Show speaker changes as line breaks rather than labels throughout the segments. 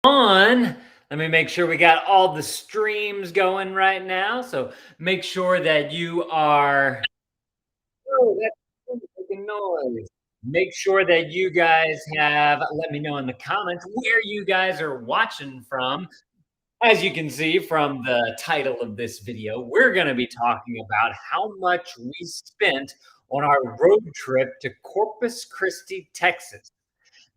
On. Let me make sure we got all the streams going right now. So make sure that you are. Oh, that's making noise. Make sure that you guys have. Let me know in the comments where you guys are watching from. As you can see from the title of this video, we're going to be talking about how much we spent on our road trip to Corpus Christi, Texas.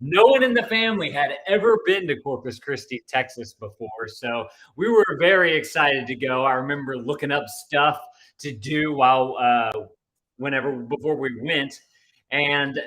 No one in the family had ever been to Corpus Christi, Texas before. So we were very excited to go. I remember looking up stuff to do whenever before we went. And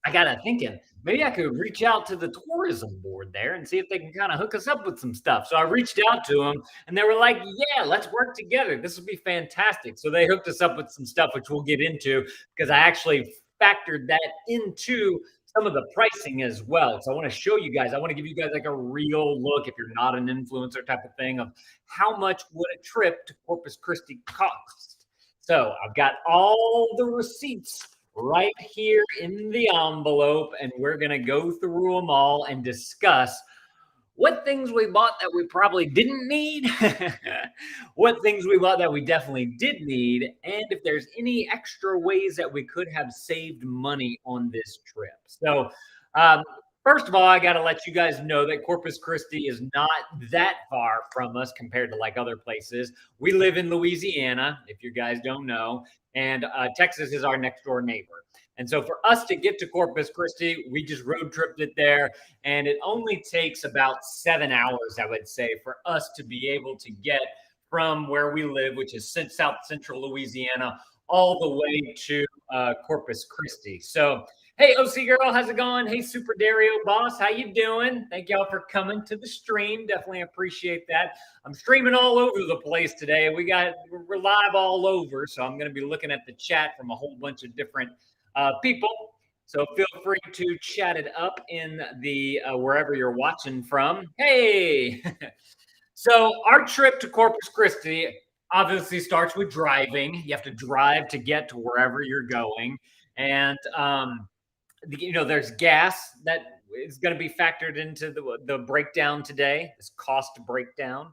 I got to thinking, maybe I could reach out to the tourism board there and see if they can kind of hook us up with some stuff. So I reached out to them and they were like, yeah, let's work together. This will be fantastic. So they hooked us up with some stuff, which we'll get into because I actually factored that into some of the pricing as well. So I want to show you guys, I want to give you guys like a real look, if you're not an influencer type of thing, of how much would a trip to Corpus Christi cost. So I've got all the receipts right here in the envelope, and we're going to go through them all and discuss what things we bought that we probably didn't need, what things we bought that we definitely did need, and if there's any extra ways that we could have saved money on this trip. So, first of all, I got to let you guys know that Corpus Christi is not that far from us compared to like other places. We live in Louisiana, if you guys don't know, and Texas is our next door neighbor. And so for us to get to Corpus Christi, we just road tripped it there. And it only takes about 7 hours, I would say, for us to be able to get from where we live, which is South Central Louisiana, all the way to Corpus Christi. So, hey, OC girl, how's it going? Hey, Super Dario boss, how you doing? Thank y'all for coming to the stream. Definitely appreciate that. I'm streaming all over the place today. We're live all over, so I'm going to be looking at the chat from a whole bunch of different people. So feel free to chat it up in the wherever you're watching from. Hey, so our trip to Corpus Christi obviously starts with driving. You have to drive to get to wherever you're going, and there's gas that is going to be factored into the breakdown today. This cost breakdown.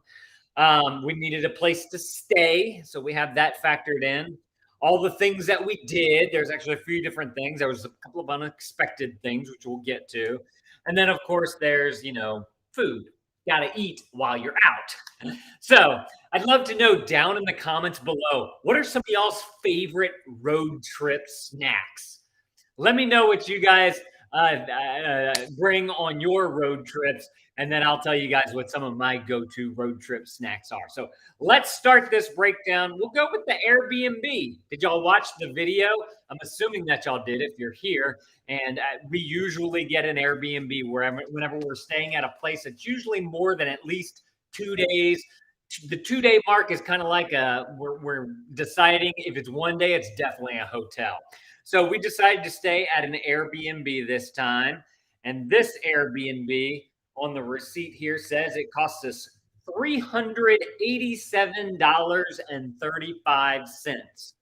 We needed a place to stay, so we have that factored in. All the things that we did, there's actually a few different things. There was a couple of unexpected things, which we'll get to. And then, of course, there's, food. Got to eat while you're out. So I'd love to know down in the comments below, what are some of y'all's favorite road trip snacks? Let me know what you guys bring on your road trips, and then I'll tell you guys what some of my go-to road trip snacks are. So let's start this breakdown. We'll go with the Airbnb. Did y'all watch the video? I'm assuming that y'all did if you're here. And we usually get an Airbnb whenever we're staying at a place that's usually more than at least 2 days. The 2-day mark is kind of like we're deciding if it's 1 day, it's definitely a hotel. So we decided to stay at an Airbnb this time. And this Airbnb on the receipt here says it costs us $387.35.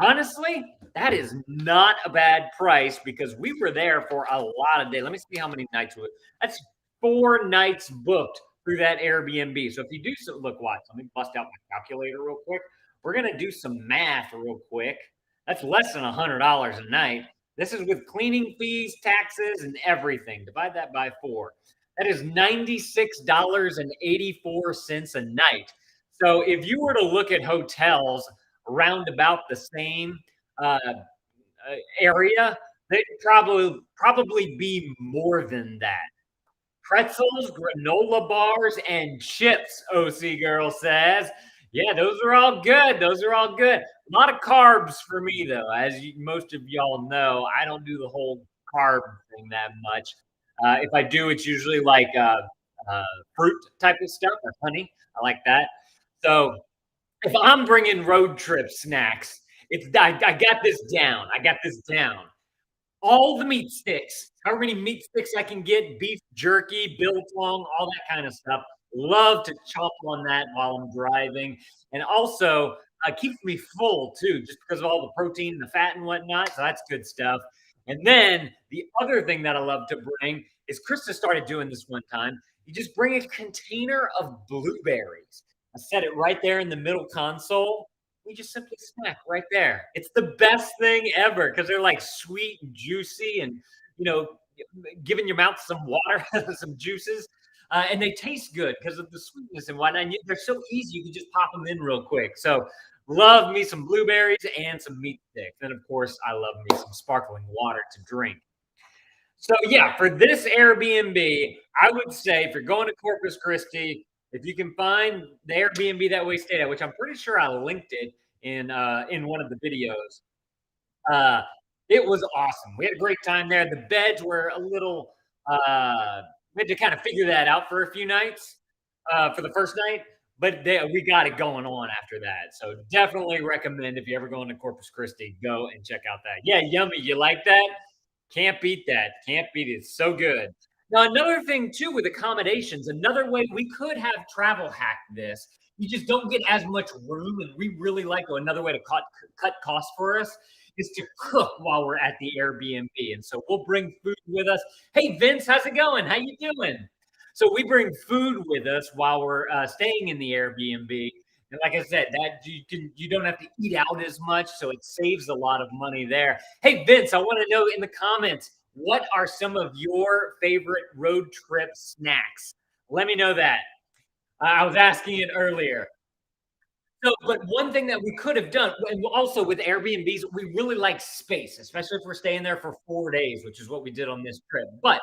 Honestly, that is not a bad price because we were there for a lot of days. Let me see how many nights that's 4 nights booked through that Airbnb. So if you do so, watch, let me bust out my calculator real quick. We're going to do some math real quick. That's less than $100 a night. This is with cleaning fees, taxes, and everything. Divide that by 4. That is $96.84 a night. So if you were to look at hotels around about the same area, they'd probably be more than that. Pretzels, granola bars, and chips, OC girl says. Yeah, those are all good. Those are all good. A lot of carbs for me, though. As most of y'all know, I don't do the whole carb thing that much. If I do, it's usually like fruit type of stuff or honey. I like that. So if I'm bringing road trip snacks, I got this down. I got this down. All the meat sticks, however many meat sticks I can get, beef jerky, biltong, all that kind of stuff. Love to chomp on that while I'm driving. And also keeps me full too, just because of all the protein and the fat and whatnot. So that's good stuff. And then the other thing that I love to bring is Krista started doing this one time. You just bring a container of blueberries. I set it right there in the middle console. We just simply snack right there. It's the best thing ever because they're like sweet and juicy and, you know, giving your mouth some water, some juices. And they taste good because of the sweetness and whatnot. And they're so easy, you can just pop them in real quick. So, love me some blueberries and some meat sticks. And of course, I love me some sparkling water to drink. So yeah, for this Airbnb, I would say if you're going to Corpus Christi, if you can find the Airbnb that we stayed at, which I'm pretty sure I linked it in one of the videos. Uh, it was awesome. We had a great time there. The beds were a little. We had to kind of figure that out for a few nights for the first night, but we got it going on after that. So definitely recommend if you ever going to Corpus Christi, go and check out that. Yeah, yummy. You like that? Can't beat that. Can't beat it. It's so good. Now, another thing too with accommodations, another way we could have travel hacked this. You just don't get as much room, and we really like another way to cut costs for us is to cook while we're at the Airbnb. And so we'll bring food with us. Hey, Vince, how's it going? How you doing? So we bring food with us while we're staying in the Airbnb. And like I said, that you don't have to eat out as much, so it saves a lot of money there. Hey, Vince, I want to know in the comments, what are some of your favorite road trip snacks? Let me know that. I was asking it earlier. So, but one thing that we could have done, and also with Airbnbs, we really like space, especially if we're staying there for 4 days, which is what we did on this trip. But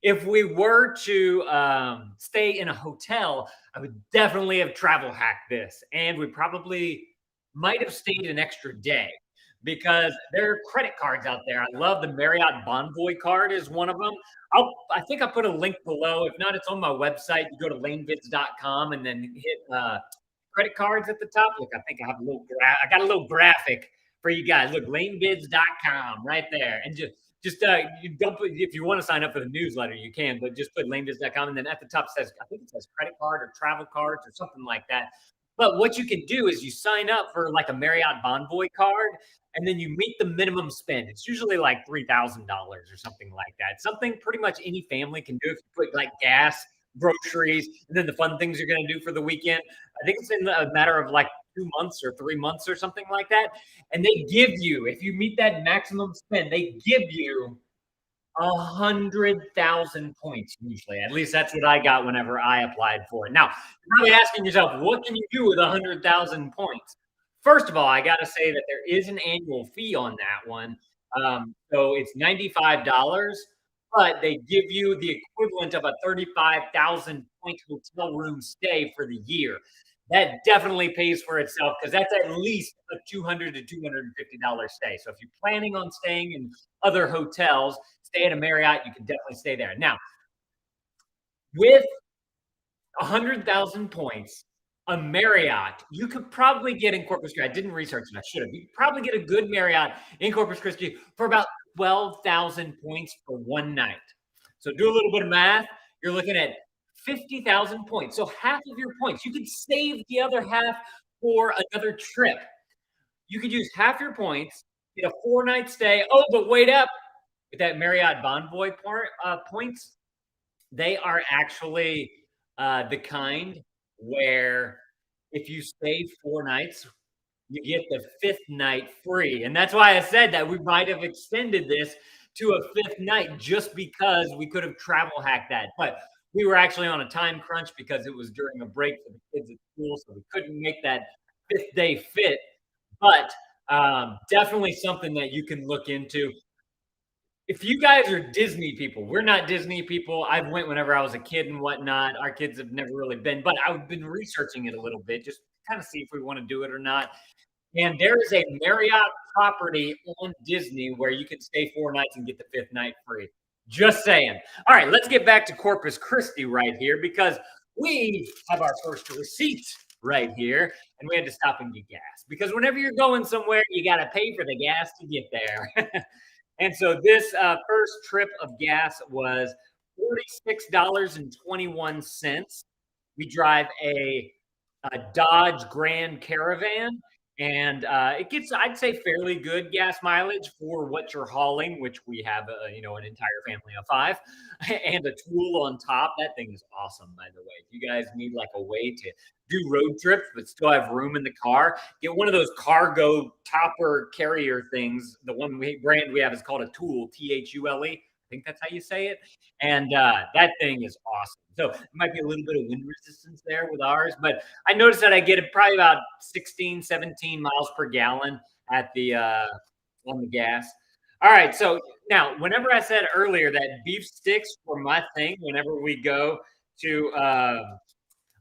if we were to stay in a hotel, I would definitely have travel hacked this, and we probably might have stayed an extra day because there are credit cards out there. I love the Marriott Bonvoy card is one of them. I think I put a link below. If not, it's on my website. You go to lanevids.com and then hit credit cards at the top. Look, I think I have a little I got a little graphic for you guys. Look, lanevids.com right there. And you don't put, if you want to sign up for the newsletter, you can, but just put lanevids.com and then at the top says, I think it says credit card or travel cards or something like that. But what you can do is you sign up for like a Marriott Bonvoy card and then you meet the minimum spend. It's usually like $3,000 or something like that. Something pretty much any family can do if you put like gas, groceries, and then the fun things you're going to do for the weekend. I think it's in a matter of like 2 months or 3 months or something like that. And they give you, if you meet that maximum spend, they give you 100,000 points usually. At least that's what I got whenever I applied for it. Now, you're probably asking yourself, what can you do with 100,000 points? First of all, I got to say that there is an annual fee on that one. So it's $95, but they give you the equivalent of a 35,000 point hotel room stay for the year. That definitely pays for itself because that's at least a $200 to $250 stay. So if you're planning on staying in other hotels, stay at a Marriott, you can definitely stay there. Now, with 100,000 points, a Marriott, you could probably get in Corpus Christi. I didn't research it. I should have. You could probably get a good Marriott in Corpus Christi for about 12,000 points for one night. So do a little bit of math. You're looking at 50,000 points. So half of your points. You could save the other half for another trip. You could use half your points, get a 4-night stay. Oh, but wait up. With that Marriott Bonvoy points, they are actually the kind where if you stay 4 nights, you get the 5th night free. And that's why I said that we might have extended this to a 5th night just because we could have travel hacked that. But we were actually on a time crunch because it was during a break for the kids at school, so we couldn't make that 5th day fit. But definitely something that you can look into. If you guys are Disney people, we're not Disney people. I went whenever I was a kid and whatnot. Our kids have never really been, but I've been researching it a little bit, just kind of see if we want to do it or not. And there is a Marriott property on Disney where you can stay 4 nights and get the 5th night free. Just saying. All right, let's get back to Corpus Christi right here because we have our first receipt right here, and we had to stop and get gas because whenever you're going somewhere, you got to pay for the gas to get there. And so this first trip of gas was $46.21. We drive a Dodge Grand Caravan, and it gets, I'd say, fairly good gas mileage for what you're hauling, which we have, an entire family of five, and a tool on top. That thing is awesome, by the way. If you guys need like a way to do road trips but still have room in the car, get one of those cargo topper carrier things. The one brand we have is called a Tool, Thule. I think that's how you say it. And that thing is awesome. So it might be a little bit of wind resistance there with ours, but I noticed that I get it probably about 16, 17 miles per gallon at the on the gas. All right. So now, whenever I said earlier that beef sticks were my thing, whenever we go to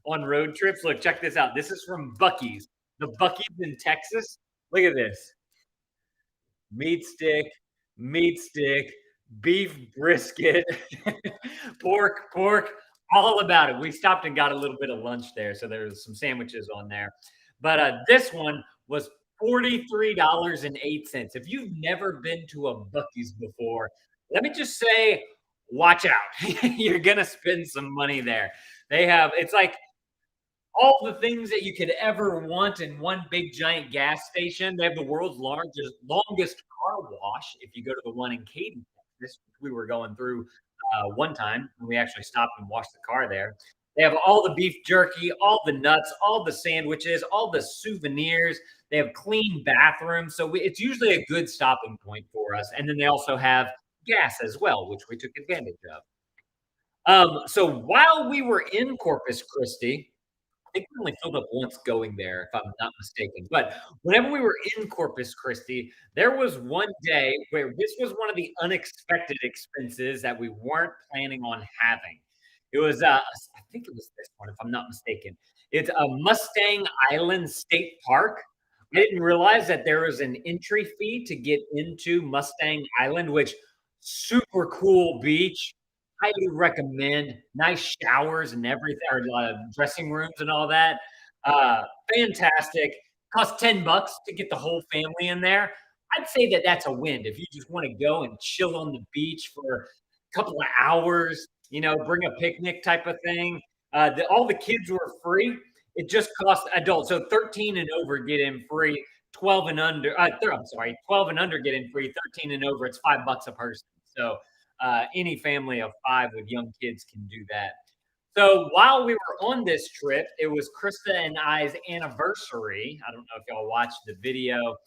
on road trips, look, check this out. This is from Bucky's, the Bucky's in Texas. Look at this meat stick, meat stick, beef brisket, pork, all about it. We stopped and got a little bit of lunch there, so there was some sandwiches on there. But this one was $43.08. If you've never been to a Bucky's before, let me just say, watch out. You're gonna spend some money there. They have, it's like all the things that you could ever want in one big giant gas station. They have the world's longest car wash. If you go to the one in Katy, Texas, which we were going through one time, and we actually stopped and washed the car there. They have all the beef jerky, all the nuts, all the sandwiches, all the souvenirs. They have clean bathrooms, so it's usually a good stopping point for us. And then they also have gas as well, which we took advantage of. So while we were in Corpus Christi, I think we only filled up once going there, if I'm not mistaken. But whenever we were in Corpus Christi, there was one day where this was one of the unexpected expenses that we weren't planning on having. It was, I think it was this one, if I'm not mistaken. It's a Mustang Island State Park. I didn't realize that there was an entry fee to get into Mustang Island, which super cool beach. Highly recommend. Nice showers and everything, or dressing rooms and all that. Uh, Fantastic. Cost $10 to get the whole family in there. I'd say that that's a win if you just want to go and chill on the beach for a couple of hours. Bring a picnic type of thing. All the kids were free. It just cost adults, so 13 and over get in free. 12 and under. I'm sorry, 12 and under get in free. 13 and over, it's $5 a person. So any family of five with young kids can do that. So while we were on this trip, it was Krista and I's anniversary. I don't know if y'all watched the video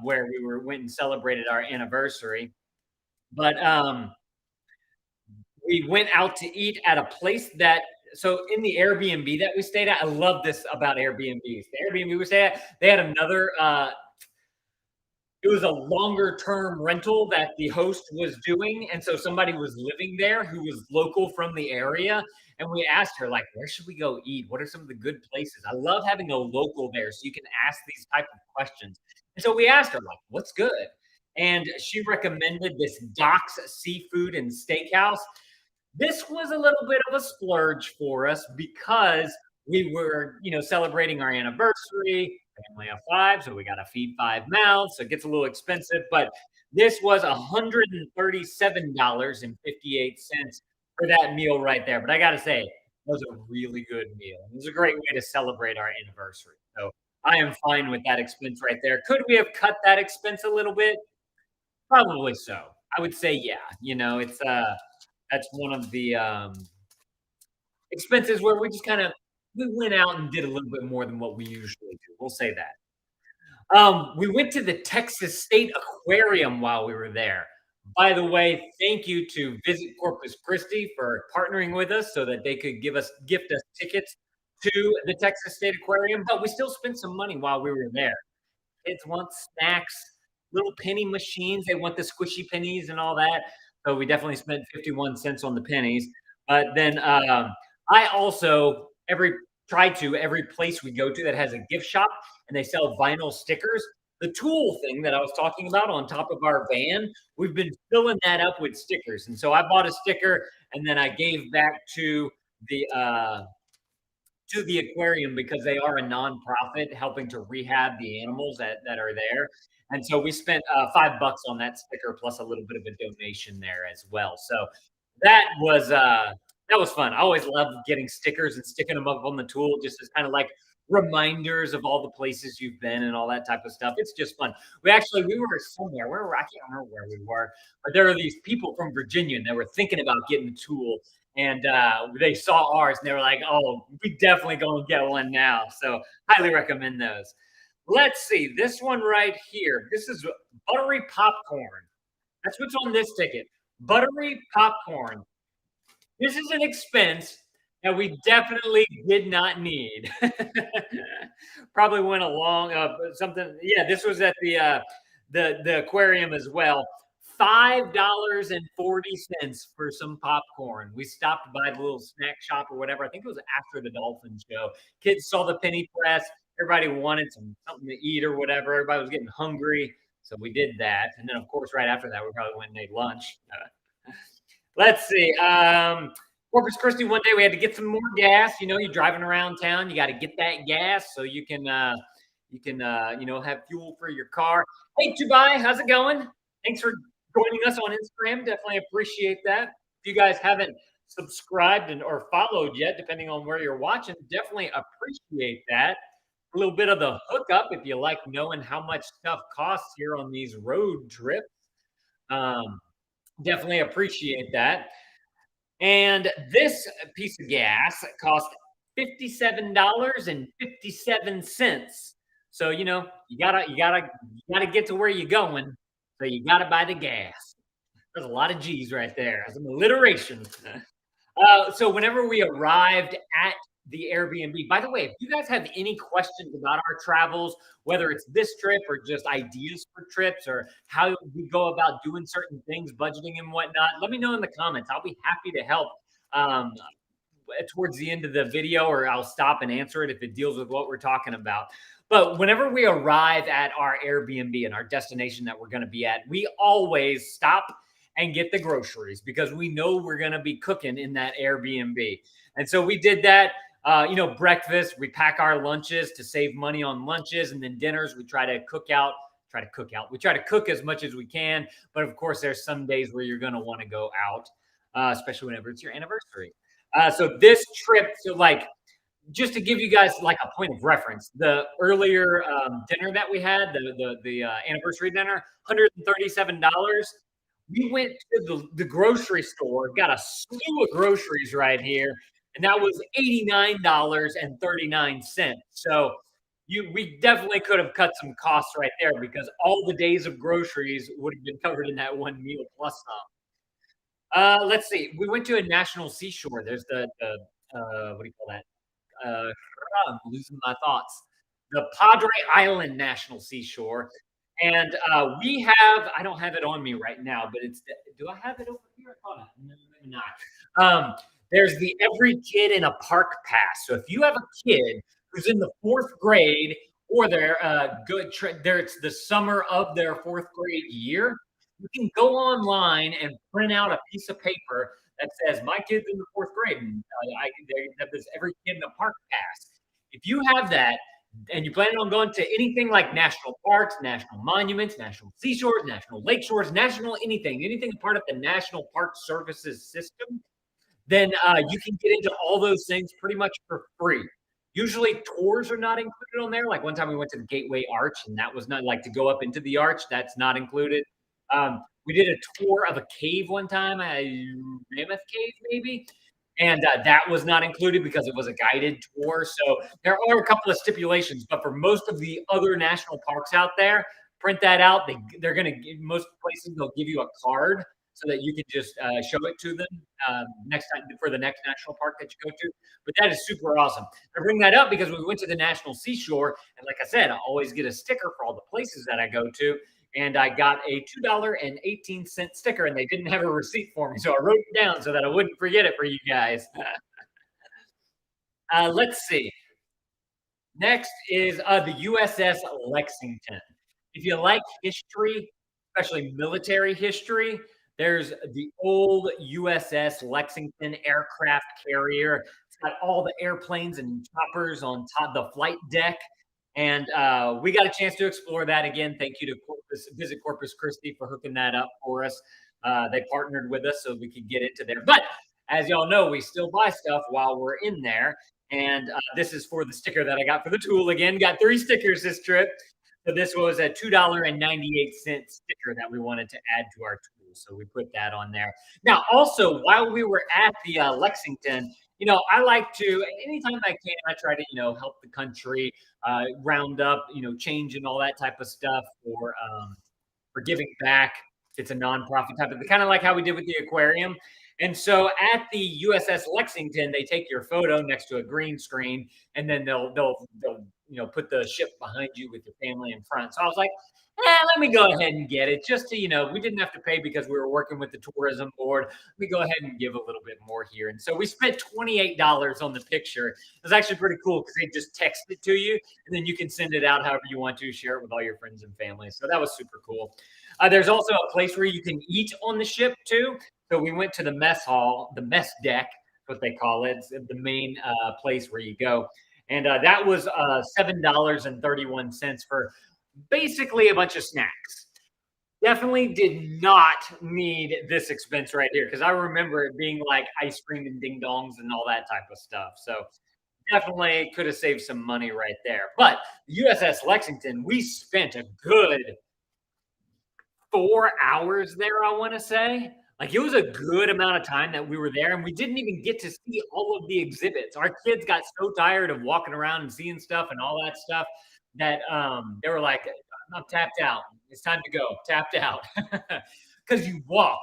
where went and celebrated our anniversary, but we went out to eat at a place that. So in the Airbnb that we stayed at, I love this about Airbnbs. The Airbnb we stayed at, they had another it was a longer term rental that the host was doing. And so somebody was living there who was local from the area. And we asked her, like, where should we go eat? What are some of the good places? I love having a local there so you can ask these type of questions. And so we asked her, like, what's good? And she recommended this Doc's Seafood and Steakhouse. This was a little bit of a splurge for us because we were, celebrating our anniversary, family of five, so we got to feed five mouths, so it gets a little expensive. But this was $137.58 for that meal right there. But I got to say, it was a really good meal. It was a great way to celebrate our anniversary. So I am fine with that expense right there. Could we have cut that expense a little bit? Probably so. I would say, yeah. It's that's one of the expenses where we just kind of we went out and did a little bit more than what we usually do. We'll say that. We went to the Texas State Aquarium while we were there. By the way, thank you to Visit Corpus Christi for partnering with us so that they could gift us tickets to the Texas State Aquarium. But we still spent some money while we were there. Kids want snacks, little penny machines. They want the squishy pennies and all that. So we definitely spent 51 cents on the pennies. But then I also every place we go to that has a gift shop and they sell vinyl stickers. The tool thing that I was talking about on top of our van, we've been filling that up with stickers. And so I bought a sticker and then I gave back the to the aquarium because they are a nonprofit helping to rehab the animals that are there. And so we spent $5 on that sticker plus a little bit of a donation there as well. So that was fun. I always love getting stickers and sticking them up on the tool just as kind of like reminders of all the places you've been and all that type of stuff. It's just fun. We were somewhere. Where were I can't remember where we were, but there were these people from Virginia and they were thinking about getting a tool. And they saw ours and they were like, "Oh, we definitely going to get one now." So highly recommend those. Let's see this one right here. This is buttery popcorn. That's what's on this ticket. Buttery popcorn. This is an expense that we definitely did not need. Probably went along something. Yeah, this was at the aquarium as well. $5.40 for some popcorn. We stopped by the little snack shop or whatever. I think it was after the Dolphin show. Kids saw the penny press. Everybody wanted something to eat or whatever. Everybody was getting hungry. So we did that. And then, of course, right after that, we probably went and ate lunch. Let's see. Corpus Christi, one day we had to get some more gas. You know, you're driving around town, you got to get that gas so you can have fuel for your car. Hey, Dubai, how's it going? Thanks for joining us on Instagram. Definitely appreciate that. If you guys haven't subscribed or followed yet, depending on where you're watching, definitely appreciate that. A little bit of the hookup if you like knowing how much stuff costs here on these road trips. Definitely appreciate that. And this piece of gas cost $57.57. So you gotta get to where you're going. So you gotta buy the gas. There's a lot of G's right there. Some alliteration. So whenever we arrived at the Airbnb, by the way, if you guys have any questions about our travels, whether it's this trip or just ideas for trips or how we go about doing certain things, budgeting and whatnot, let me know in the comments. I'll be happy to help towards the end of the video, or I'll stop and answer it if it deals with what we're talking about. But whenever we arrive at our Airbnb and our destination that we're going to be at, we always stop and get the groceries because we know we're going to be cooking in that Airbnb. And so we did that. Breakfast, we pack our lunches to save money on lunches, and then dinners, we try to cook out. We try to cook as much as we can, but of course, there's some days where you're going to want to go out, especially whenever it's your anniversary. So this trip, just to give you guys like a point of reference, the earlier dinner that we had, the anniversary dinner, $137. We went to the grocery store, got a slew of groceries right here, and that was $89.39. So we definitely could have cut some costs right there because all the days of groceries would have been covered in that one meal plus some. Let's see. We went to a national seashore. There's the what do you call that? I'm losing my thoughts. The Padre Island National Seashore. And I don't have it on me right now, but do I have it over here? Hold on. No, maybe not. There's the Every Kid in a Park Pass. So if you have a kid who's in the fourth grade or they're it's the summer of their fourth grade year, you can go online and print out a piece of paper that says my kid's in the fourth grade, and they have this Every Kid in a Park Pass. If you have that, and you plan on going to anything like national parks, national monuments, national seashores, national lake shores, national anything part of the National Park Services system, then you can get into all those things pretty much for free. Usually tours are not included on there. Like one time we went to the Gateway Arch, and that was not like to go up into the arch. That's not included. We did a tour of a cave one time, Mammoth Cave maybe, and that was not included because it was a guided tour. So there are a couple of stipulations, but for most of the other national parks out there, print that out. They're going to give most places, they'll give you a card so that you can just show it to them next time for the next national park that you go to. But that is super awesome. I bring that up because we went to the National Seashore, and like I said, I always get a sticker for all the places that I go to. And I got a $2.18 sticker, and they didn't have a receipt for me. So I wrote it down so that I wouldn't forget it for you guys. Let's see. Next is the USS Lexington. If you like history, especially military history, there's the old USS Lexington aircraft carrier. It's got all the airplanes and choppers on top, the flight deck. And we got a chance to explore that again. Thank you to Visit Corpus Christi for hooking that up for us. They partnered with us so we could get into there. But as y'all know, we still buy stuff while we're in there. And this is for the sticker that I got for the tool again. Got 3 stickers this trip. So this was a $2.98 sticker that we wanted to add to our tool. So we put that on there. Now, also, while we were at the Lexington, I like to, anytime I can, I try to, help the country, round up, change and all that type of stuff for giving back. It's a nonprofit type of, kind of like how we did with the aquarium. And so at the USS Lexington, they take your photo next to a green screen, and then they'll put the ship behind you with your family in front. So I was like, let me go ahead and get it, just to, we didn't have to pay because we were working with the tourism board. Let me go ahead and give a little bit more here. And so we spent $28 on the picture. It was actually pretty cool because they just text it to you, and then you can send it out however you want to, share it with all your friends and family. So that was super cool. There's also a place where you can eat on the ship too. So we went to the mess hall, the mess deck, what they call it. It's the main place where you go. And that was $7.31 for basically a bunch of snacks. Definitely did not need this expense right here, because I remember it being like ice cream and ding dongs and all that type of stuff. So definitely could have saved some money right there. But USS Lexington, we spent a good 4 hours there, I want to say. Like, it was a good amount of time that we were there, and we didn't even get to see all of the exhibits. Our kids got so tired of walking around and seeing stuff and all that stuff that they were like, I'm tapped out. It's time to go. Tapped out. Because you walk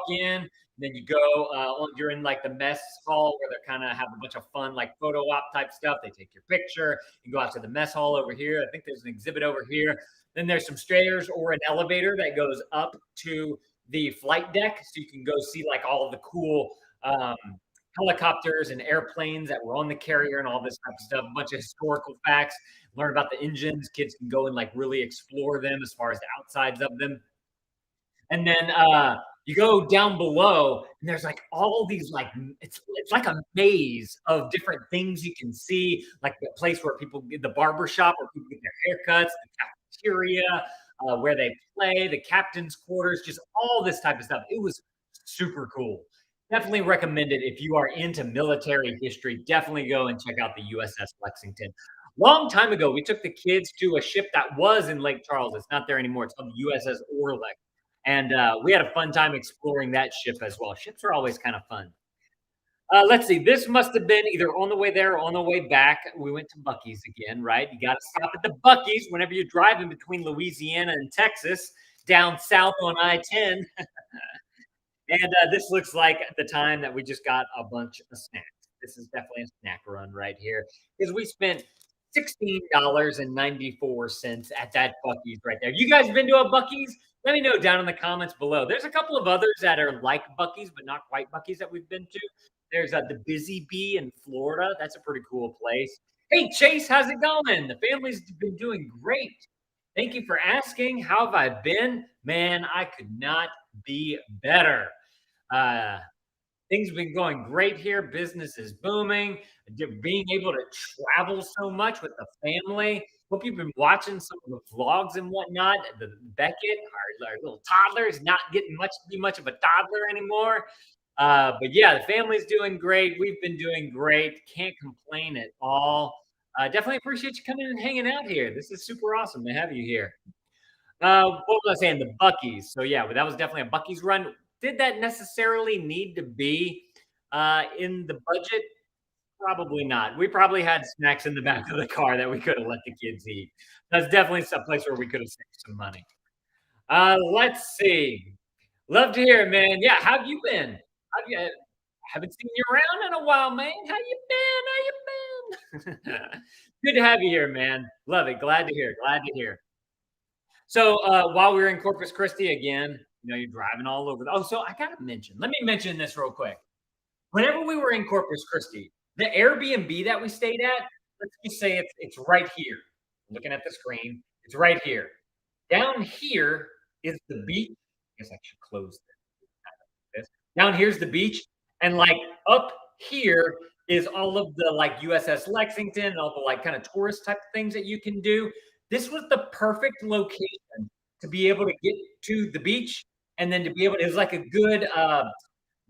in, then you go, you're in like the mess hall where they're kind of have a bunch of fun, like photo op type stuff. They take your picture. You go out to the mess hall over here. I think there's an exhibit over here. Then there's some stairs or an elevator that goes up to the flight deck, so you can go see like all of the cool helicopters and airplanes that were on the carrier and all this type of stuff. A bunch of historical facts, learn about the engines. Kids can go and like really explore them as far as the outsides of them. And then you go down below, and there's like all these like it's like a maze of different things you can see, like the place where people get the barber shop where people get their haircuts, the cafeteria, where they play, the captain's quarters, just all this type of stuff. It was super cool. Definitely recommend it if you are into military history. Definitely go and check out the USS Lexington. Long time ago, we took the kids to a ship that was in Lake Charles. It's not there anymore. It's called the USS Orleck. And we had a fun time exploring that ship as well. Ships are always kind of fun. Let's see. This must have been either on the way there or on the way back. We went to Buc-ee's again, right? You got to stop at the Buc-ee's whenever you're driving between Louisiana and Texas, down south on I-10. And this looks like the time that we just got a bunch of snacks. This is definitely a snack run right here, because we spent $16.94 at that Buc-ee's right there. You guys been to a Buc-ee's? Let me know down in the comments below. There's a couple of others that are like Buc-ee's, but not quite Buc-ee's that we've been to. There's the Busy Bee in Florida. That's a pretty cool place. Hey, Chase, how's it going? The family's been doing great. Thank you for asking. How have I been? Man, I could not be better. Things have been going great here. Business is booming. Being able to travel so much with the family. Hope you've been watching some of the vlogs and whatnot. The Beckett, our little toddler, is not getting much of a toddler anymore. But yeah, the family's doing great. We've been doing great. Can't complain at all. Definitely appreciate you coming and hanging out here. This is super awesome to have you here. What was I saying? The Buc-ee's. So yeah, that was definitely a Buc-ee's run. Did that necessarily need to be in the budget? Probably not. We probably had snacks in the back of the car that we could have let the kids eat. That's definitely some place where we could have saved some money. Let's see. Love to hear it, man. Yeah, how have you been? Have you, haven't seen you around in a while, man. How you been? How you been? Good to have you here, man. Love it. Glad to hear. Glad to hear. So while we were in Corpus Christi again, you're driving all over. Oh, so I gotta mention. Let me mention this real quick. Whenever we were in Corpus Christi, the Airbnb that we stayed at, let's just say it's right here. Looking at the screen, it's right here. Down here is the beach. I guess I should close this. Down here's the beach, and like up here is all of the like USS Lexington and all the like kind of tourist type things that you can do. This was the perfect location to be able to get to the beach, and then to be able, it was like a good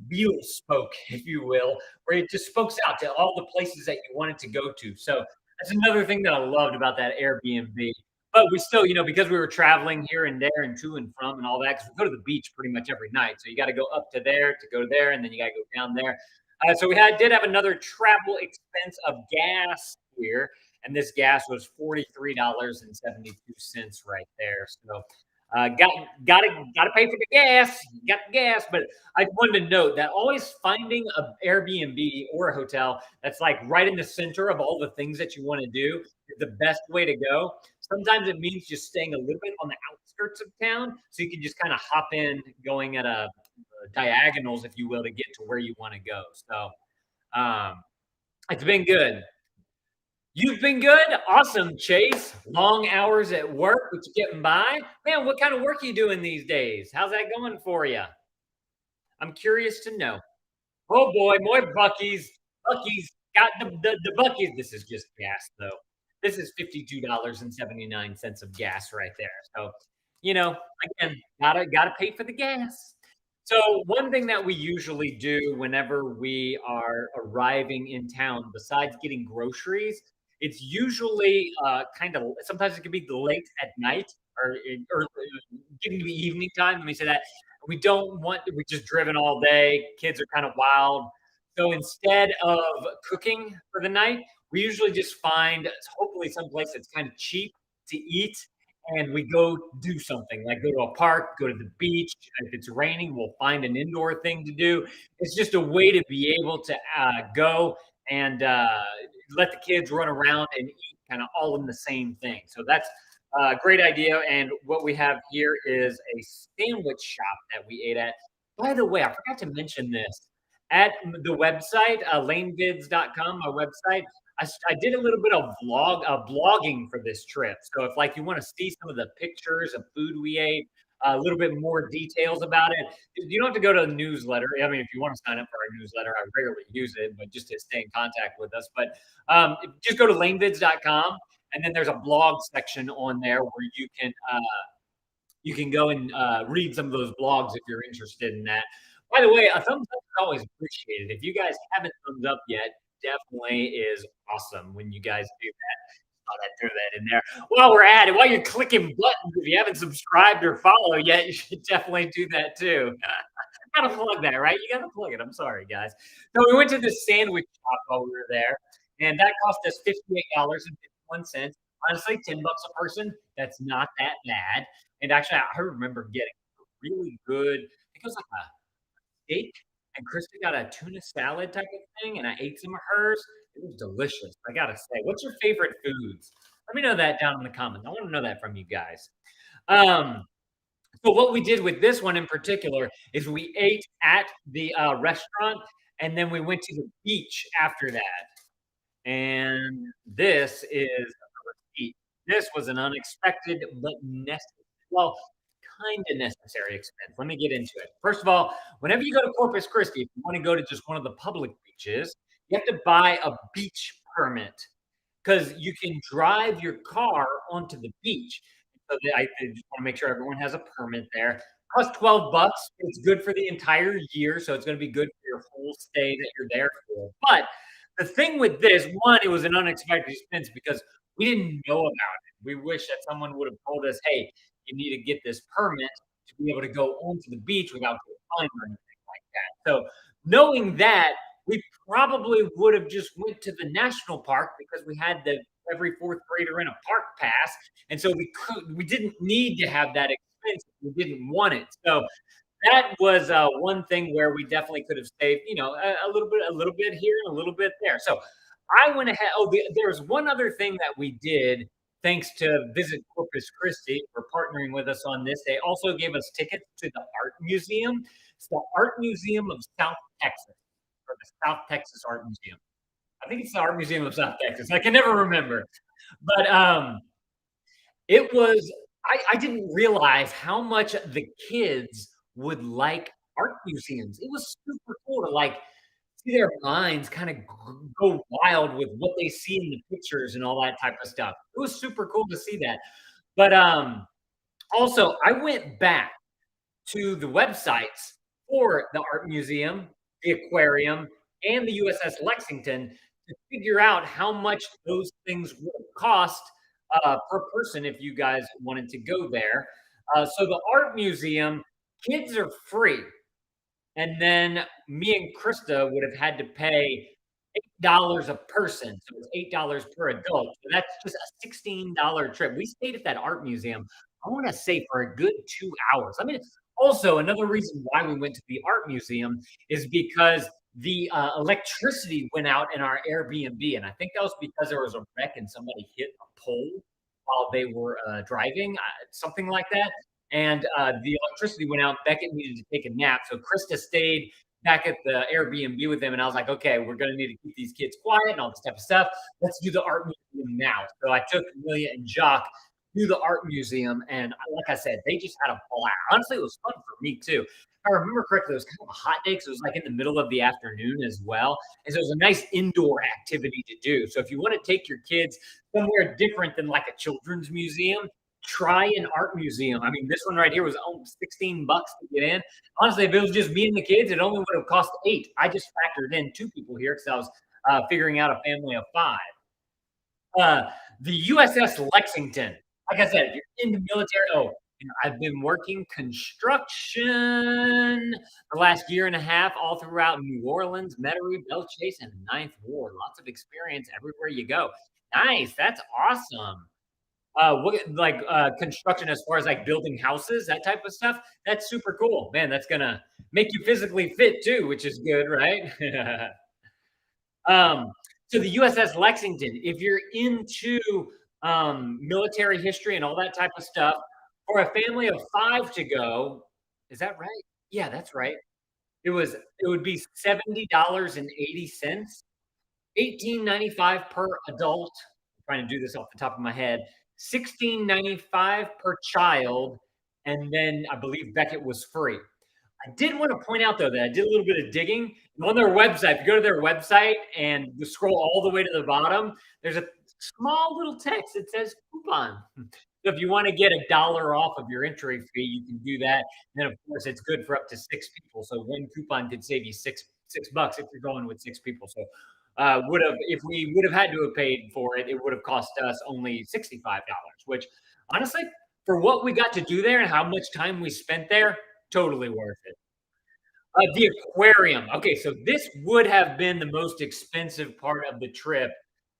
Beale spoke, if you will, where it just spokes out to all the places that you wanted to go to. So that's another thing that I loved about that Airbnb. But we still, because we were traveling here and there and to and from and all that, because we go to the beach pretty much every night. So you got to go up to there to go there, and then you got to go down there. So did have another travel expense of gas here, and this gas was $43.72 right there. So gotta pay for the gas. Got the gas, but I wanted to note that always finding a Airbnb or a hotel that's like right in the center of all the things that you want to do is the best way to go. Sometimes it means just staying a little bit on the outskirts of town, so you can just kind of hop in, going at a diagonals, if you will, to get to where you want to go. So it's been good. You've been good? Awesome, Chase. Long hours at work, but you're getting by? Man, what kind of work are you doing these days? How's that going for you? I'm curious to know. Oh boy, more Bucky's. Bucky's got the Bucky's. This is just gas, though. This is $52.79 of gas right there. So, again, gotta pay for the gas. So one thing that we usually do whenever we are arriving in town, besides getting groceries, it's usually kind of sometimes it can be late at night or getting to the evening time. Let me say that we don't want we just driven all day. Kids are kind of wild. So instead of cooking for the night, we usually just find hopefully someplace that's kind of cheap to eat and we go do something like go to a park, go to the beach. If it's raining, we'll find an indoor thing to do. It's just a way to be able to go and let the kids run around and eat kind of all in the same thing. So that's a great idea. And what we have here is a sandwich shop that we ate at. By the way, I forgot to mention this at the website, lanevids.com, my website. I did a little bit of blogging for this trip. So if like you want to see some of the pictures of food we ate, a little bit more details about it, you don't have to go to the newsletter. I mean, if you want to sign up for our newsletter, I rarely use it, but just to stay in contact with us. But just go to lanevids.com, and then there's a blog section on there where you can go and read some of those blogs if you're interested in that. By the way, a thumbs up is always appreciated. If you guys haven't thumbs up yet, definitely is awesome when you guys do that. Thought I'd throw that in there. While we're at it, while you're clicking buttons, if you haven't subscribed or follow yet, you should definitely do that too. Gotta plug that, right? You gotta plug it. I'm sorry, guys. So we went to this sandwich shop while we were there, and that cost us $58.51. Honestly, $10 a person. That's not that bad. And actually, I remember getting a really good. I think it was like a steak, and Christi got a tuna salad type of thing, and I ate some of hers. It was delicious. I gotta say, what's your favorite foods? Let me know that down in the comments. I want to know that from you guys. Um, so what we did with this one in particular is we ate at the restaurant, and then we went to the beach after that. And this is a receipt. This was an unexpected but necessary, well, kind of necessary expense. Let me get into it. First of all, whenever you go to Corpus Christi, if you want to go to just one of the public beaches, you have to buy a beach permit because you can drive your car onto the beach. So I just want to make sure everyone has a permit there. Costs $12. It's good for the entire year, so it's going to be good for your whole stay that you're there for. But the thing with this, one, it was an unexpected expense because we didn't know about it. We wish that someone would have told us, hey, you need to get this permit to be able to go onto the beach without getting fined or anything like that. So knowing that, we probably would have just went to the national park because we had the every fourth grader in a park pass, and so we didn't need to have that expense if we didn't want it. So that was one thing where we definitely could have saved, a little bit here and a little bit there. So I went ahead. Oh, there's one other thing that we did. Thanks to Visit Corpus Christi for partnering with us on this. They also gave us tickets to the art museum. It's the Art Museum of South Texas, or the South Texas Art Museum. I think it's the Art Museum of South Texas. I can never remember, but it was. I didn't realize how much the kids would like art museums. It was super cool to like see their minds kind of go wild with what they see in the pictures and all that type of stuff. It was super cool to see that. But also, I went back to the websites for the art museum, the aquarium, and the USS Lexington to figure out how much those things would cost per person if you guys wanted to go there. So the art museum, kids are free. And then me and Krista would have had to pay $8 a person, so it's $8 per adult. So that's just a $16 trip. We stayed at that art museum, I wanna say for a good 2 hours. I mean, also another reason why we went to the art museum is because the, electricity went out in our Airbnb, and I think that was because there was a wreck and somebody hit a pole while they were, driving, something like that, and, the electricity went out. Beckett needed to take a nap, so Krista stayed back at the Airbnb with them, and I was like, "Okay, we're gonna need to keep these kids quiet and all this type of stuff. Let's do the art museum now." So I took Amelia and Jock to the art museum, and like I said, they just had a blast. Honestly, it was fun for me too. If I remember correctly, it was kind of a hot day because it was like in the middle of the afternoon as well, and so it was a nice indoor activity to do. So if you want to take your kids somewhere different than like a children's museum, try an art museum. I mean, this one right here was almost 16 bucks to get in. Honestly, if it was just me and the kids, it only would have cost 8. I just factored in 2 people here because I was figuring out a family of 5. The USS Lexington. Like I said, if you're in the military, I've been working construction the last year and a half all throughout New Orleans, Metairie, Belle Chase, and Ninth Ward. Lots of experience everywhere you go. Nice. That's awesome. What like construction as far as like building houses, that type of stuff. That's super cool, man. That's gonna make you physically fit too, which is good, right? um, so the USS Lexington, if you're into military history and all that type of stuff, for a family of 5 to go, is that right? Yeah, that's right. It would be $70.80, 18.95 per adult. I'm trying to do this off the top of my head. 16.95 per child, and then I believe Beckett was free. I did want to point out though that I did a little bit of digging on their website. If you go to their website and you scroll all the way to the bottom, there's a small little text that says coupon. So if you want to get $1 off of your entry fee, you can do that. And then of course it's good for up to 6 people. So one coupon could save you six bucks if you're going with 6 people. So would have if we would have had to have paid for it, it would have cost us only $65, which honestly, for what we got to do there and how much time we spent there, totally worth it. The aquarium. Okay, so this would have been the most expensive part of the trip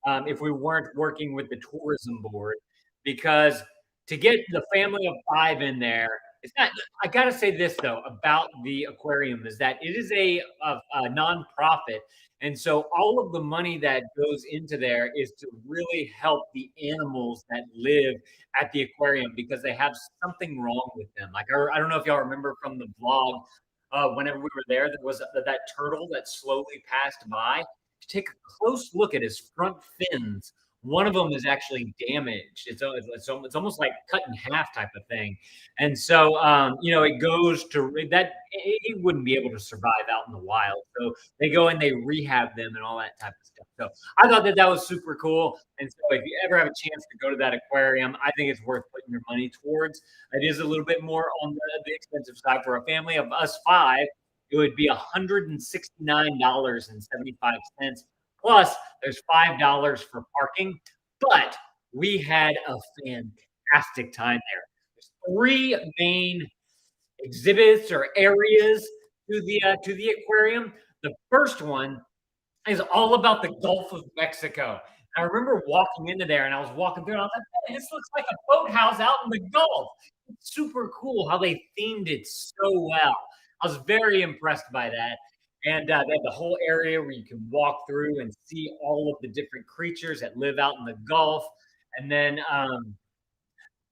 if we weren't working with the tourism board, because to get the family of 5 in there, it's not. I gotta say this though about the aquarium is that it is a nonprofit, and so all of the money that goes into there is to really help the animals that live at the aquarium because they have something wrong with them. Like I don't know if y'all remember from the vlog, whenever we were there, there was that turtle that slowly passed by. If you take a close look at his front fins, one of them is actually damaged. It's almost like cut in half type of thing. And so, it goes to that. It wouldn't be able to survive out in the wild. So they go and they rehab them and all that type of stuff. So I thought that that was super cool. And so if you ever have a chance to go to that aquarium, I think it's worth putting your money towards. It is a little bit more on the expensive side for a family of us 5. It would be $169.75. Plus, there's $5 for parking. But we had a fantastic time there. There's 3 main exhibits or areas to the aquarium. The first one is all about the Gulf of Mexico. I remember walking into there and I was walking through and I was like, "Man, this looks like a boathouse out in the Gulf." It's super cool how they themed it so well. I was very impressed by that. And they have the whole area where you can walk through and see all of the different creatures that live out in the Gulf. And then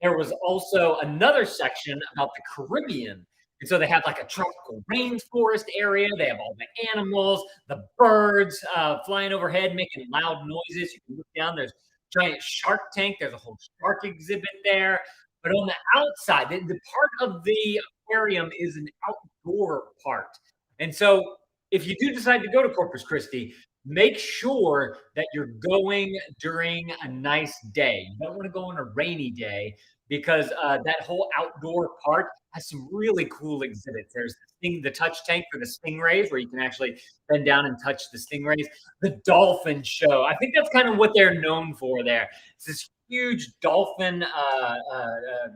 there was also another section about the Caribbean. And so they have like a tropical rainforest area. They have all the animals, the birds flying overhead, making loud noises. You can look down, there's a giant shark tank. There's a whole shark exhibit there. But on the outside, the part of the aquarium is an outdoor part. And so if you do decide to go to Corpus Christi, make sure that you're going during a nice day. You don't want to go on a rainy day because that whole outdoor park has some really cool exhibits. There's the touch tank for the stingrays, where you can actually bend down and touch the stingrays. The dolphin show. I think that's kind of what they're known for there. It's this huge dolphin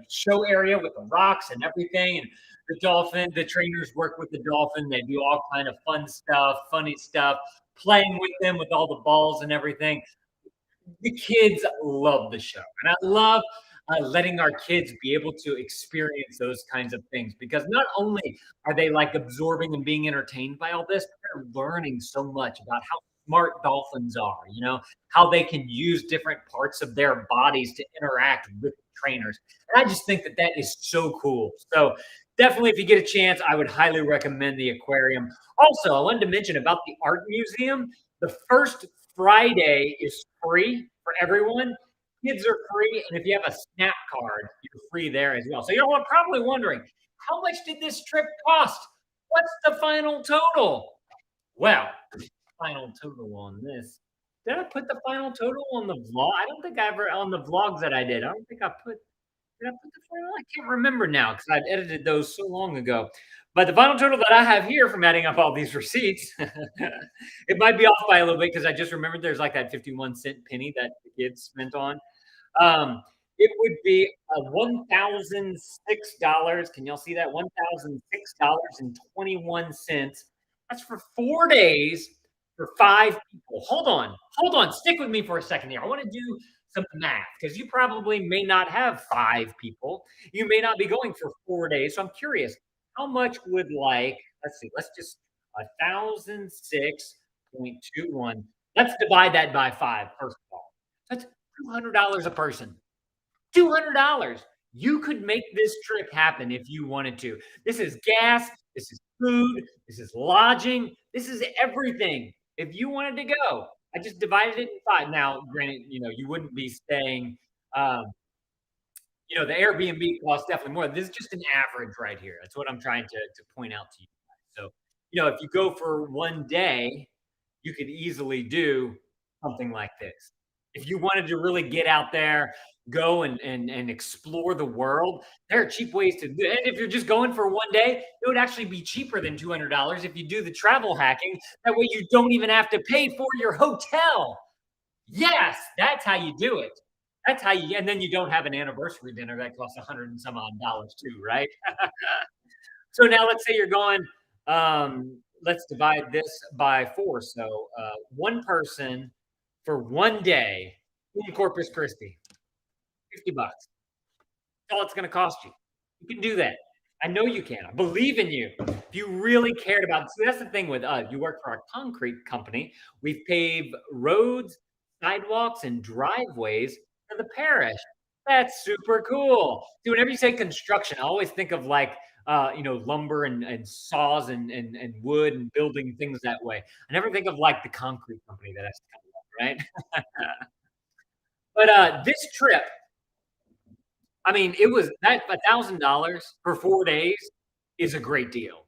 show area with the rocks and everything. And the trainers work with the dolphin. They do all kind of fun stuff, funny stuff, playing with them with all the balls and everything. The kids love the show, and I love letting our kids be able to experience those kinds of things, because not only are they like absorbing and being entertained by all this, but they're learning so much about how smart dolphins are, how they can use different parts of their bodies to interact with trainers. And I just think that that is so cool. So definitely, if you get a chance, I would highly recommend the aquarium. Also, I wanted to mention about the art museum. The first Friday is free for everyone. Kids are free, and if you have a SNAP card, you're free there as well. So you're probably wondering, how much did this trip cost? What's the final total? Well, final total on this. Did I put the final total on the vlog? I don't think I ever on the vlogs that I did. I don't think I put. Did I put the final? I can't remember now because I've edited those so long ago. But the final total that I have here from adding up all these receipts, it might be off by a little bit because I just remembered there's like that 51-cent penny that the kids spent on. It would be $1,006. Can y'all see that? $1,006.21. That's for 4 days for 5 people. Hold on. Stick with me for a second here. I want to do some math, because you probably may not have 5 people. You may not be going for 4 days. So I'm curious, how much would let's see, let's just 1,006.21. Let's divide that by 5, first of all. That's $200 a person. $200. You could make this trip happen if you wanted to. This is gas, this is food, this is lodging, this is everything. If you wanted to go, I just divided it in 5. Now, granted, you wouldn't be staying, the Airbnb costs definitely more. This is just an average right here. That's what I'm trying to point out to you guys. So, if you go for one day, you could easily do something like this. If you wanted to really get out there, go and explore the world, there are cheap ways to do it. And if you're just going for one day, it would actually be cheaper than $200 if you do the travel hacking. That way you don't even have to pay for your hotel. Yes, that's how you do it. That's how you, and then you don't have an anniversary dinner that costs 100 and some odd dollars too, right? So now let's say you're going, let's divide this by 4. So one person for one day in Corpus Christi, $50. That's all it's going to cost you. You can do that. I know you can. I believe in you. If you really cared about, so that's the thing with us. You work for a concrete company. We pave roads, sidewalks, and driveways for the parish. That's super cool. See, whenever you say construction, I always think of lumber and saws and wood and building things that way. I never think of like the concrete company that has to come up, right? But this trip, I mean, it was that $1,000 for 4 days is a great deal,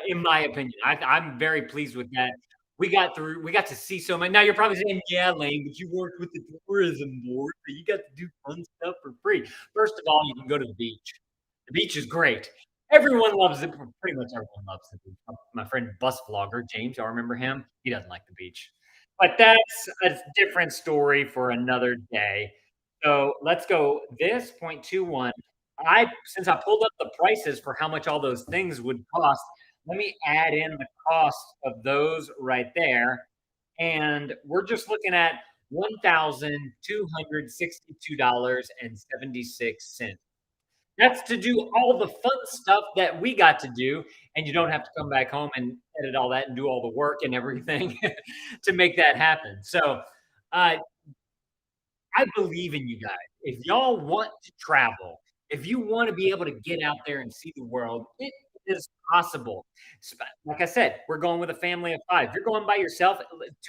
in my opinion. I'm very pleased with that. We got to see so many. Now you're probably saying, "Yeah, Lane, but you worked with the tourism board, so you got to do fun stuff for free." First of all, you can go to the beach. The beach is great. Everyone loves it. Pretty much everyone loves the beach. My friend bus vlogger James, y'all remember him? He doesn't like the beach, but that's a different story for another day. So let's go this 0.21. Since I pulled up the prices for how much all those things would cost, let me add in the cost of those right there. And we're just looking at $1,262.76. That's to do all the fun stuff that we got to do, and you don't have to come back home and edit all that and do all the work and everything to make that happen. So, uh, I believe in you guys. If y'all want to travel, if you want to be able to get out there and see the world, it is possible. Like I said, we're going with a family of 5. If you're going by yourself,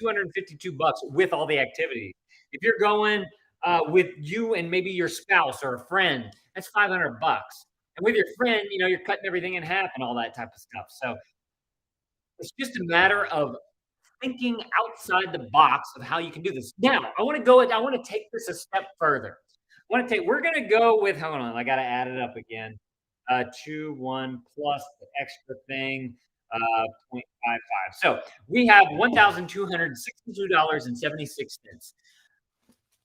$252 with all the activities. If you're going with you and maybe your spouse or a friend, that's $500. And with your friend, you're cutting everything in half and all that type of stuff. So it's just a matter of thinking outside the box of how you can do this. Now, I want to take this a step further. Want to take? We're gonna go with. Hold on, I gotta add it up again. 2, 1 plus the extra thing. 0.55. So we have $1,262.76.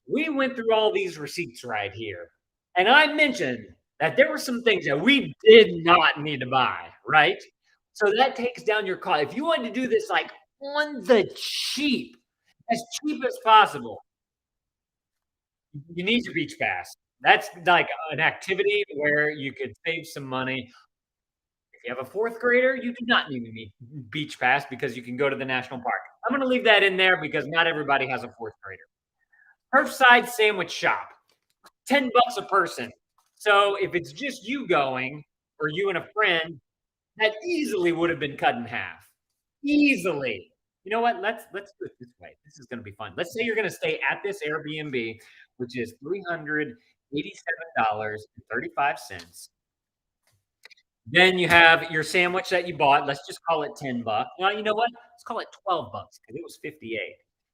We went through all these receipts right here. And I mentioned that there were some things that we did not need to buy, right? So that takes down your cost. If you wanted to do this like on the as cheap as possible, you need your beach pass. That's like an activity where you could save some money. If you have a fourth grader, you do not need a beach pass because you can go to the national park. I'm going to leave that in there because not everybody has a fourth grader. Curbside sandwich shop. $10 a person. So if it's just you going or you and a friend, that easily would have been cut in half. Easily. You know what? Let's do it this way. This is going to be fun. Let's say you're going to stay at this Airbnb, which is $387.35. Then you have your sandwich that you bought. Let's just call it $10. Well, you know what? Let's call it $12 because it was 58.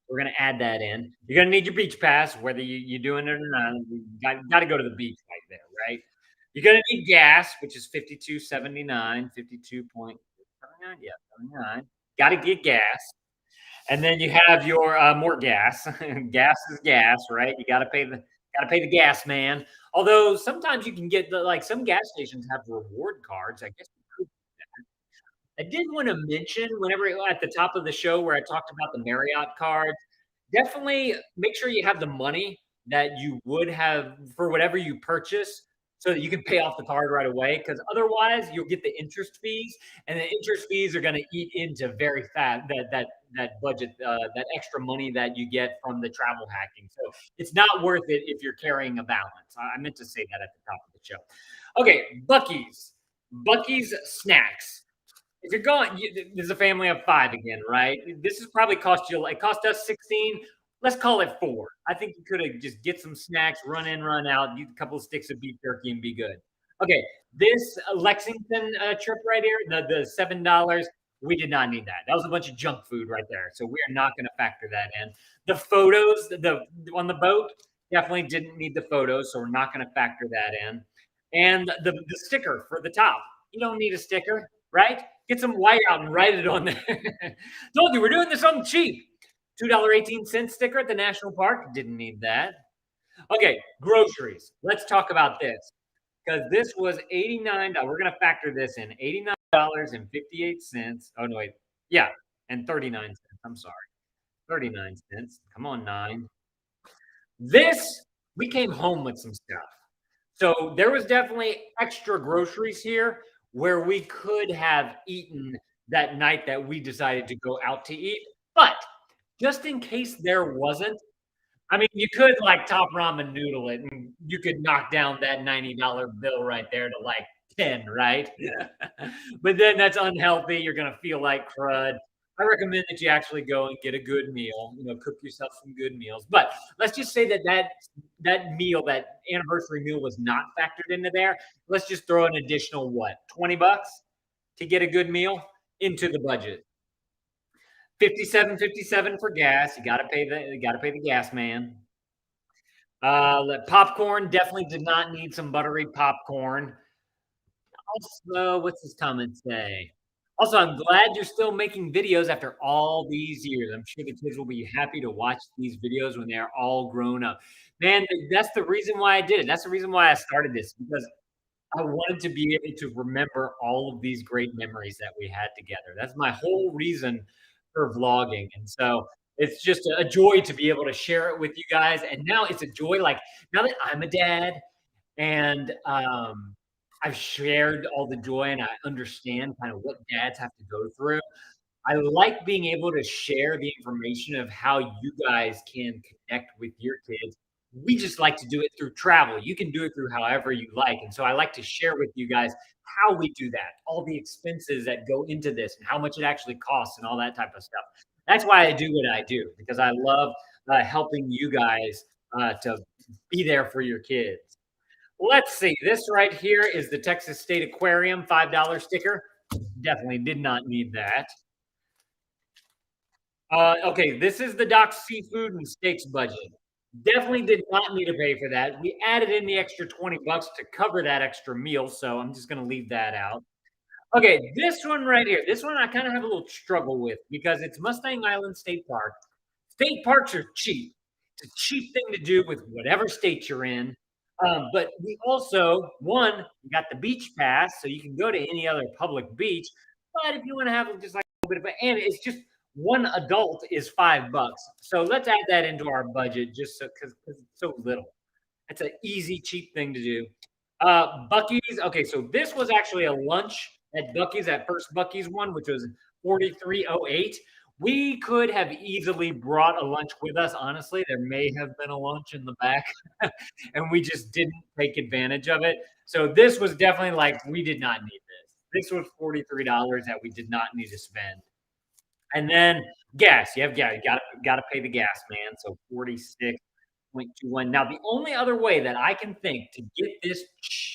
We're gonna add that in. You're gonna need your beach pass, whether you're doing it or not. You got to go to the beach right there, right? You're gonna need gas, which is 52.79, 52.79, yeah, 79. Got to get gas, and then you have your more gas. Gas is gas, right? You got to pay the gas man. Although sometimes you can get like some gas stations have reward cards. I guess I did want to mention whenever at the top of the show where I talked about the Marriott cards, definitely make sure you have the money that you would have for whatever you purchase so that you can pay off the card right away. Because otherwise, you'll get the interest fees, and the interest fees are going to eat into very fast that budget, that extra money that you get from the travel hacking. So it's not worth it if you're carrying a balance. I meant to say that at the top of the show. Okay, Bucky's snacks. If you're going, there's a family of five again, right? This is probably cost you. It cost us 16. Let's call it 4. I think you could have just get some snacks, run in, run out, eat a couple of sticks of beef jerky, and be good. Okay, this Lexington trip right here, the $7. We did not need that. That was a bunch of junk food right there. So we are not going to factor that in. The photos, the on the boat, definitely didn't need the photos, so we're not going to factor that in. And the sticker for the top, you don't need a sticker, right? Get some white out and write it on there. Told you we're doing this on cheap. $2.18 sticker at the national park. Didn't need that. Okay, groceries. Let's talk about this because this was $89. We're gonna factor this in. $89.58. Oh no, wait. Yeah, and 39 cents. I'm sorry. 39 cents. Come on, 9. This we came home with some stuff. So there was definitely extra groceries here where we could have eaten that night that we decided to go out to eat. But just in case there wasn't, I mean, you could like top ramen noodle it and you could knock down that $90 bill right there to like 10, right? But then that's unhealthy. You're going to feel like crud. I recommend that you actually go and get a good meal, cook yourself some good meals. But let's just say that meal, that anniversary meal was not factored into there. Let's just throw an additional what, $20 to get a good meal into the budget. 57.57 for gas. You gotta pay the gas man. Popcorn definitely did not need some buttery popcorn. Also, what's this comment say? Also, I'm glad you're still making videos after all these years. I'm sure the kids will be happy to watch these videos when they're all grown up. Man, that's the reason why I did it. That's the reason why I started this because I wanted to be able to remember all of these great memories that we had together. That's my whole reason for vlogging. And so it's just a joy to be able to share it with you guys. And now it's a joy, like now that I'm a dad and I've shared all the joy and I understand kind of what dads have to go through. I like being able to share the information of how you guys can connect with your kids. We just like to do it through travel. You can do it through however you like. And so I like to share with you guys how we do that, all the expenses that go into this and how much it actually costs and all that type of stuff. That's why I do what I do because I love helping you guys to be there for your kids. Let's see. This right here is the Texas State Aquarium $5 sticker. Definitely did not need that. Okay, this is the Doc Seafood and Steaks budget. Definitely did not need to pay for that. We added in the extra 20 bucks to cover that extra meal, so I'm just gonna leave that out. Okay, this one right here. This one I kind of have a little struggle with because it's Mustang Island State Park. State parks are cheap. It's a cheap thing to do with whatever state you're in. But we also, one, you got the beach pass, so you can go to any other public beach. But if you want to have just like a little bit of, and it's just one adult is $5. So let's add that into our budget just so because it's so little. It's an easy, cheap thing to do. Bucky's. Okay, so this was actually a lunch at Bucky's, that first Bucky's one, which was 4308. We could have easily brought a lunch with us. Honestly, there may have been a lunch in the back, and we just didn't take advantage of it. So this was definitely like we did not need this. This was $43 that we did not need to spend. And then gas. You have gas. You got to pay the gas, man. So 46.21. Now, the only other way that I can think to get this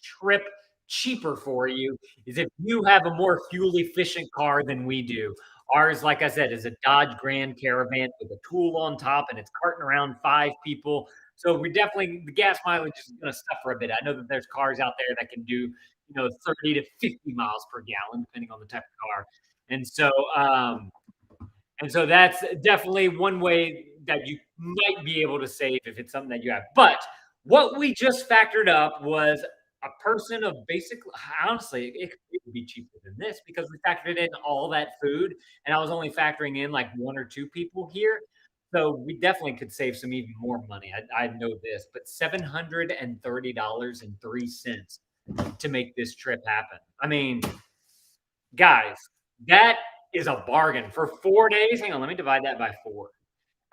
trip cheaper for you is if you have a more fuel efficient car than we do. Ours, like I said, is a Dodge Grand Caravan with a tool on top, and it's carting around 5 people. So we definitely the gas mileage is going to suffer a bit. I know that there's cars out there that can do 30 to 50 miles per gallon, depending on the type of car. And so that's definitely one way that you might be able to save if it's something that you have. But what we just factored up was a person of basically, honestly, it could be cheaper than this because we factored in all that food, and I was only factoring in like one or two people here. So we definitely could save some even more money. I know this, but $730.03 to make this trip happen. I mean, guys, that is a bargain for 4 days. Hang on, let me divide that by four.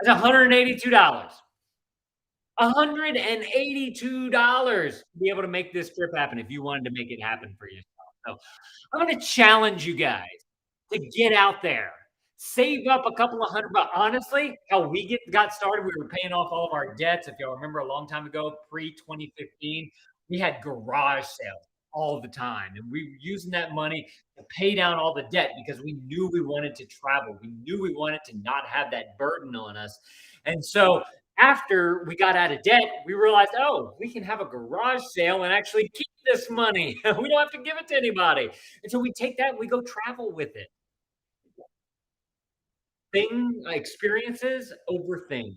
That's $182. $182 to be able to make this trip happen if you wanted to make it happen for yourself. So I'm going to challenge you guys to get out there, save up a couple of hundred bucks. Honestly, how we got started, we were paying off all of our debts. If y'all remember a long time ago, pre 2015, we had garage sales all the time. And we were using that money to pay down all the debt because we knew we wanted to travel. We knew we wanted to not have that burden on us. And so after we got out of debt, we realized, oh, we can have a garage sale and actually keep this money. We don't have to give it to anybody. And so we take that and we go travel with it. Experiences over things.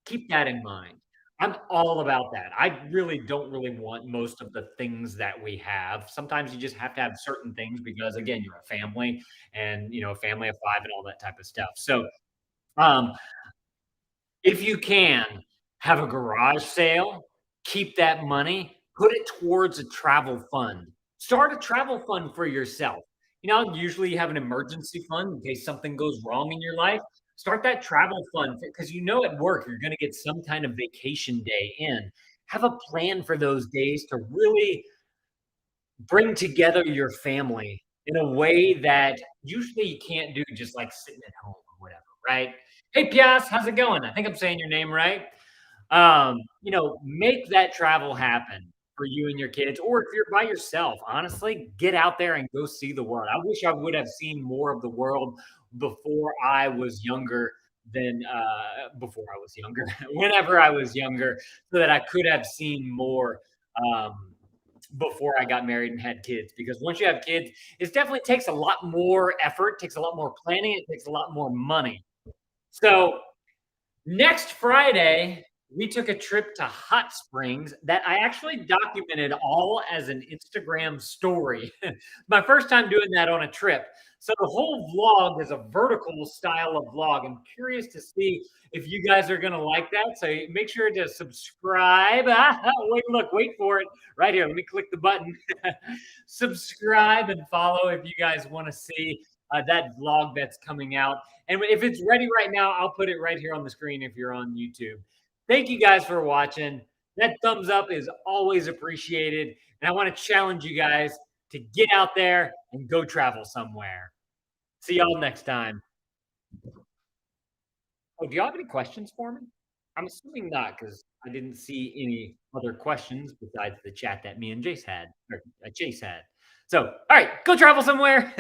Keep that in mind. I'm all about that. I really don't really want most of the things that we have. Sometimes you just have to have certain things because again, you're a family and a family of five and all that type of stuff. So um, if you can, have a garage sale, keep that money, put it towards a travel fund. Start a travel fund for yourself. Usually you have an emergency fund in case something goes wrong in your life. Start that travel fund because at work you're going to get some kind of vacation day in. Have a plan for those days to really bring together your family in a way that usually you can't do just like sitting at home or whatever, right? Hey, Pias, how's it going? I think I'm saying your name right. Make that travel happen for you and your kids, or if you're by yourself, honestly, get out there and go see the world. I wish I would have seen more of the world before I was younger than before I was younger, whenever I was younger, so that I could have seen more before I got married and had kids. Because once you have kids, it definitely takes a lot more effort, takes a lot more planning, it takes a lot more money. So next Friday, we took a trip to Hot Springs that I actually documented all as an Instagram story. My first time doing that on a trip. So the whole vlog is a vertical style of vlog. I'm curious to see if you guys are going to like that. So make sure to subscribe. Wait for it. Right here. Let me click the button. Subscribe and follow if you guys want to see that vlog that's coming out. And if it's ready right now, I'll put it right here on the screen if you're on YouTube. Thank you guys for watching. That thumbs up is always appreciated. And I want to challenge you guys to get out there and go travel somewhere. See y'all next time. Oh, do y'all have any questions for me? I'm assuming not because I didn't see any other questions besides the chat that me and Jace had, or Chase had. So, all right, go travel somewhere.